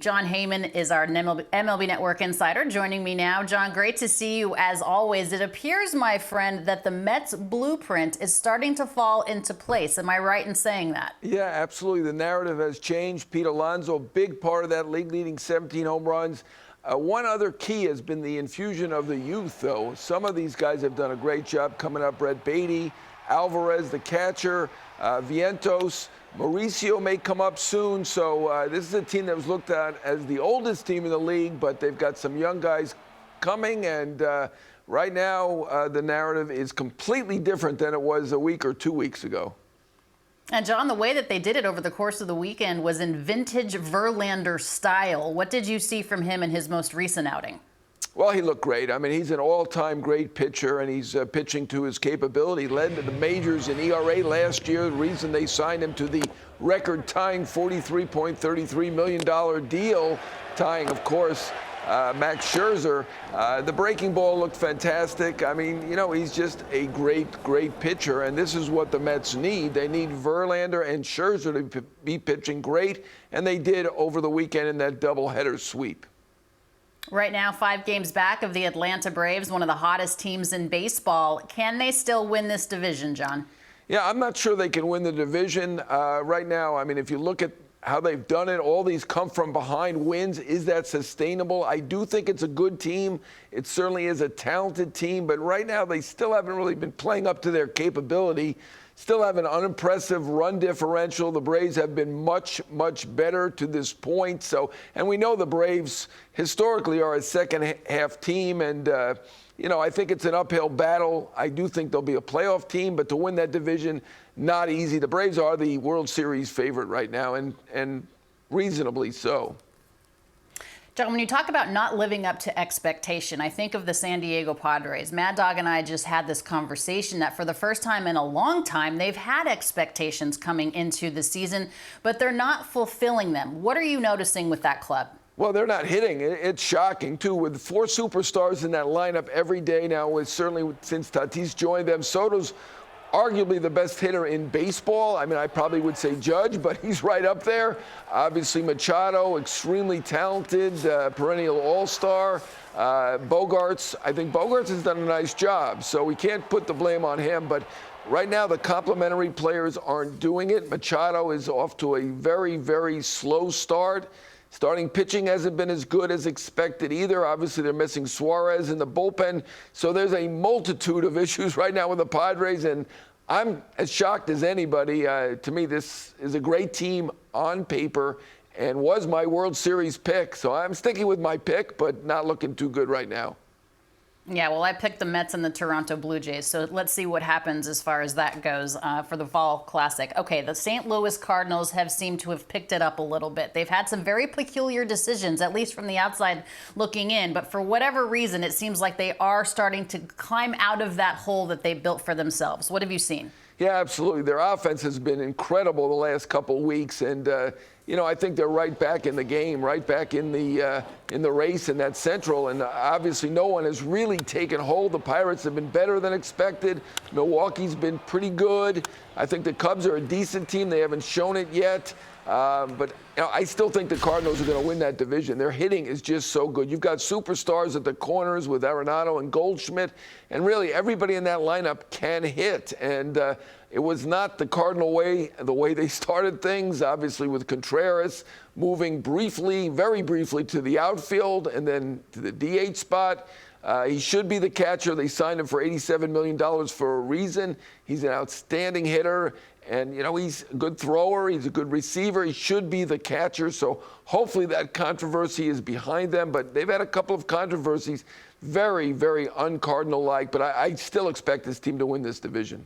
Jon Heyman is our MLB Network insider joining me now. Jon, great to see you as always. It appears, my friend, that the Mets blueprint is starting to fall into place. Am I right in saying that? Yeah, absolutely. The narrative has changed. Pete Alonso, big part of that, league-leading 17 home runs. One other key has been the infusion of the youth, though. Some of these guys have done a great job coming up. Brett Beatty, Alvarez, the catcher, Vientos. Mauricio may come up soon, so this is a team that was looked at as the oldest team in the league, but they've got some young guys coming, and right now the narrative is completely different than it was a week or 2 weeks ago. And Jon, the way that they did it over the course of the weekend was in vintage Verlander style. What did you see from him in his most recent outing? Well, he looked great. I mean, he's an all-time great pitcher, and he's pitching to his capability. Led to the majors in ERA last year. The reason they signed him to the record-tying $43.33 million deal, tying, of course, Max Scherzer. The breaking ball looked fantastic. I mean, you know, he's just a great, great pitcher, and this is what the Mets need. They need Verlander and Scherzer to be pitching great, and they did over the weekend in that doubleheader sweep. Right now, 5 games back of the Atlanta Braves, one of the hottest teams in baseball. Can they still win this division, Jon? Yeah, I'm not sure they can win the division right now. I mean, if you look at how they've done it, all these come from behind wins. Is that sustainable? I do think it's a good team. It certainly is a talented team, but right now they still haven't really been playing up to their capability. Still have an unimpressive run differential. The Braves have been much, much better to this point. So, and we know the Braves historically are a second half team, and you know, I think it's an uphill battle. I do think they'll be a playoff team, but to win that division, not easy. The Braves are the World Series favorite right now, and reasonably so. Jon, when you talk about not living up to expectation, I think of the San Diego Padres. Mad Dog and I just had this conversation that for the first time in a long time, they've had expectations coming into the season, but they're not fulfilling them. What are you noticing with that club? Well, they're not hitting. It's shocking, too, with 4 superstars in that lineup every day now, certainly since Tatis joined them. Soto's arguably the best hitter in baseball. I mean, I probably would say Judge, but he's right up there. Obviously, Machado, extremely talented, perennial all-star. Bogarts, I think Bogarts has done a nice job, so we can't put the blame on him. But right now, the complementary players aren't doing it. Machado is off to a very, very slow start. Starting pitching hasn't been as good as expected either. Obviously, they're missing Suarez in the bullpen. So there's a multitude of issues right now with the Padres, and I'm as shocked as anybody. To me, this is a great team on paper and was my World Series pick. So I'm sticking with my pick, but not looking too good right now. Yeah, well, I picked the Mets and the Toronto Blue Jays, so let's see what happens as far as that goes for the Fall Classic. Okay, the St. Louis Cardinals have seemed to have picked it up a little bit. They've had some very peculiar decisions, at least from the outside looking in, but for whatever reason, it seems like they are starting to climb out of that hole that they built for themselves. What have you seen? Yeah, absolutely. Their offense has been incredible the last couple weeks, and you know, I think they're right back in the game, right back in the race in that Central, and obviously no one has really taken hold. The Pirates have been better than expected. Milwaukee's been pretty good. I think the Cubs are a decent team. They haven't shown it yet. But you know, I still think the Cardinals are going to win that division. Their hitting is just so good. You've got superstars at the corners with Arenado and Goldschmidt, and really everybody in that lineup can hit. And it was not the Cardinal way, the way they started things, obviously with Contreras moving briefly, very briefly to the outfield and then to the DH spot. He should be the catcher. They signed him for $87 million for a reason. He's an outstanding hitter, and, you know, he's a good thrower. He's a good receiver. He should be the catcher, so hopefully that controversy is behind them. But they've had a couple of controversies, very, very un-Cardinal-like, but I still expect this team to win this division.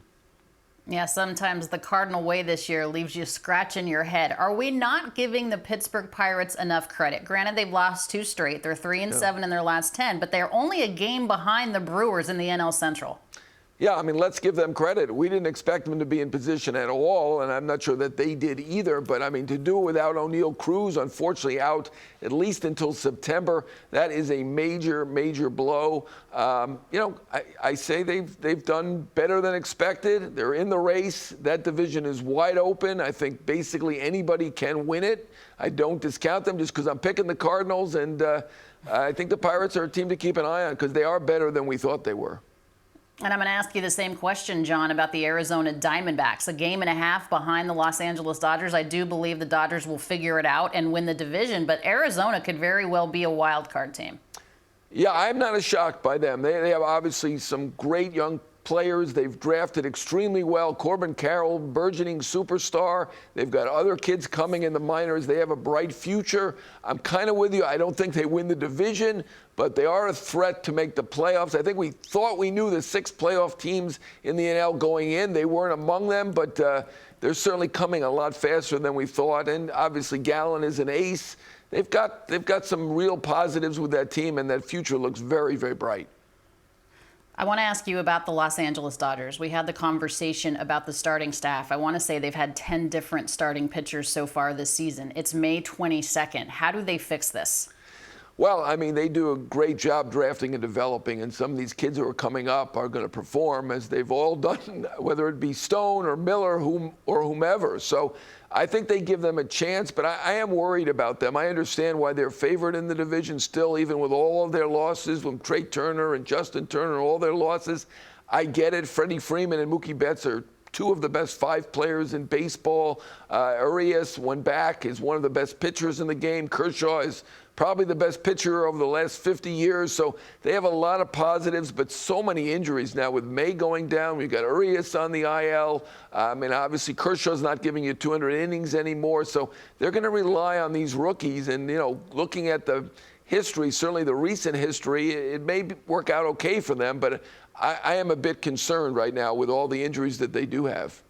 Yeah, sometimes the Cardinal way this year leaves you scratching your head. Are we not giving the Pittsburgh Pirates enough credit? Granted, they've lost 2 straight. They're 3-7 in their last 10, but they're only a game behind the Brewers in the NL Central. Yeah, I mean, let's give them credit. We didn't expect them to be in position at all, and I'm not sure that they did either. But, I mean, to do it without O'Neal Cruz, unfortunately out at least until September, that is a major, major blow. I say they've done better than expected. They're in the race. That division is wide open. I think basically anybody can win it. I don't discount them just because I'm picking the Cardinals, and I think the Pirates are a team to keep an eye on because they are better than we thought they were. And I'm going to ask you the same question, John, about the Arizona Diamondbacks. A game and a half behind the Los Angeles Dodgers. I do believe the Dodgers will figure it out and win the division, but Arizona could very well be a wild card team. Yeah, I'm not as shocked by them. They have obviously some great young players. They've drafted extremely well. Corbin Carroll, burgeoning superstar. They've got other kids coming in the minors. They have a bright future. I'm kind of with you. I don't think they win the division, but they are a threat to make the playoffs. I think we thought we knew the 6 playoff teams in the NL going in. They weren't among them, but they're certainly coming a lot faster than we thought. And obviously Gallen is an ace. They've got some real positives with that team, and that future looks very, very bright. I want to ask you about the Los Angeles Dodgers. We had the conversation about the starting staff. I want to say they've had 10 different starting pitchers so far this season. It's May 22nd. How do they fix this? Well, I mean, they do a great job drafting and developing, and some of these kids who are coming up are going to perform as they've all done, whether it be Stone or Miller or whomever. So I think they give them a chance, but I am worried about them. I understand why they're favored in the division still, even with all of their losses, with Trey Turner and Justin Turner, all their losses. I get it. Freddie Freeman and Mookie Betts are 2 of the best 5 players in baseball. Urias, when back, is one of the best pitchers in the game. Kershaw is probably the best pitcher over the last 50 years. So they have a lot of positives, but so many injuries now with May going down. We've got Urias on the IL. I mean, obviously Kershaw's not giving you 200 innings anymore. So they're going to rely on these rookies. And, looking at the history, certainly the recent history, it may work out okay for them, but I am a bit concerned right now with all the injuries that they do have.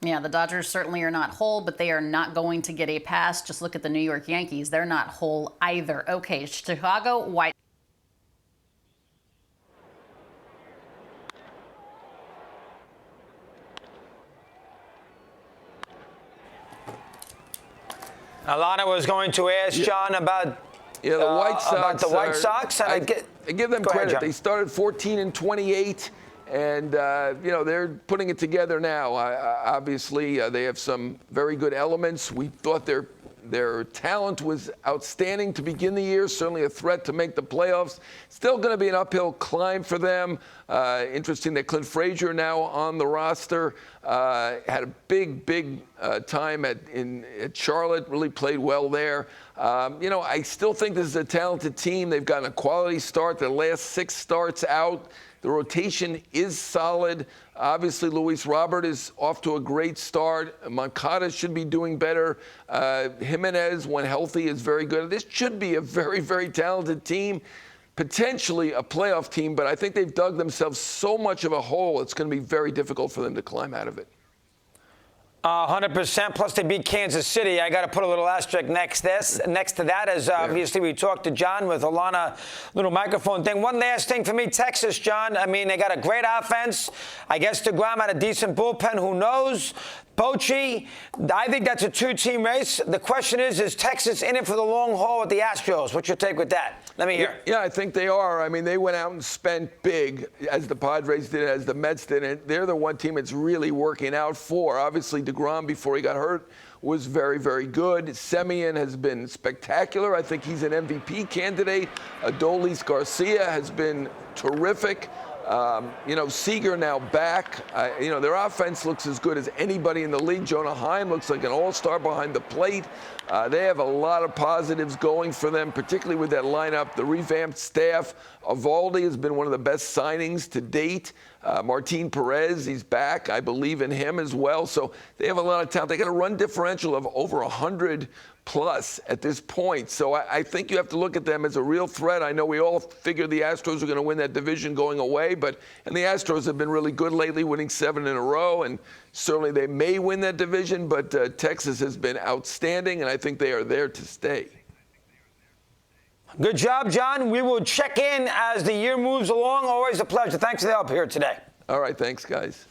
Yeah, the Dodgers certainly are not whole, but they are not going to get a pass. Just look at the New York Yankees. They're not whole either. Okay, Chicago White. Alana was going to ask John about the White Sox. About the White Sox. I give them credit. Ahead, they started 14-28. And, they're putting it together now. Obviously, they have some very good elements. We thought their talent was outstanding to begin the year, certainly a threat to make the playoffs. Still going to be an uphill climb for them. Interesting that Clint Frazier now on the roster. Had a big time at Charlotte, really played well there. I still think this is a talented team. They've gotten a quality start. Their last 6 starts out. The rotation is solid. Obviously, Luis Robert is off to a great start. Moncada should be doing better. Jimenez, when healthy, is very good. This should be a very, very talented team, potentially a playoff team, but I think they've dug themselves so much of a hole, it's going to be very difficult for them to climb out of it. 100%. Plus, they beat Kansas City. I got to put a little asterisk next to that, as obviously we talked to John with Alana, little microphone thing. One last thing for me, Texas, John. I mean, they got a great offense. I guess DeGrom had a decent bullpen. Who knows? Bochy, I think that's a 2-team race. The question is Texas in it for the long haul with the Astros? What's your take with that? Let me hear. Yeah, I think they are. I mean, they went out and spent big, as the Padres did, as the Mets did, and they're the one team it's really working out for. Obviously, DeGrom, before he got hurt, was very, very good. Semien has been spectacular. I think he's an MVP candidate. Adolis Garcia has been terrific. Seager now back. Their offense looks as good as anybody in the league. Jonah Heim looks like an all-star behind the plate. They have a lot of positives going for them, particularly with that lineup, the revamped staff. Eovaldi has been one of the best signings to date. Martin Perez, he's back. I believe in him as well. So they have a lot of talent. They got a run differential of over 100 plus at this point. So I think you have to look at them as a real threat. I know we all figured the Astros are going to win that division going away, and the Astros have been really good lately, winning 7 in a row, and certainly they may win that division, but Texas has been outstanding, and I think they are there to stay. Good job, John. We will check in as the year moves along. Always a pleasure. Thanks for the help here today. All right, thanks, guys.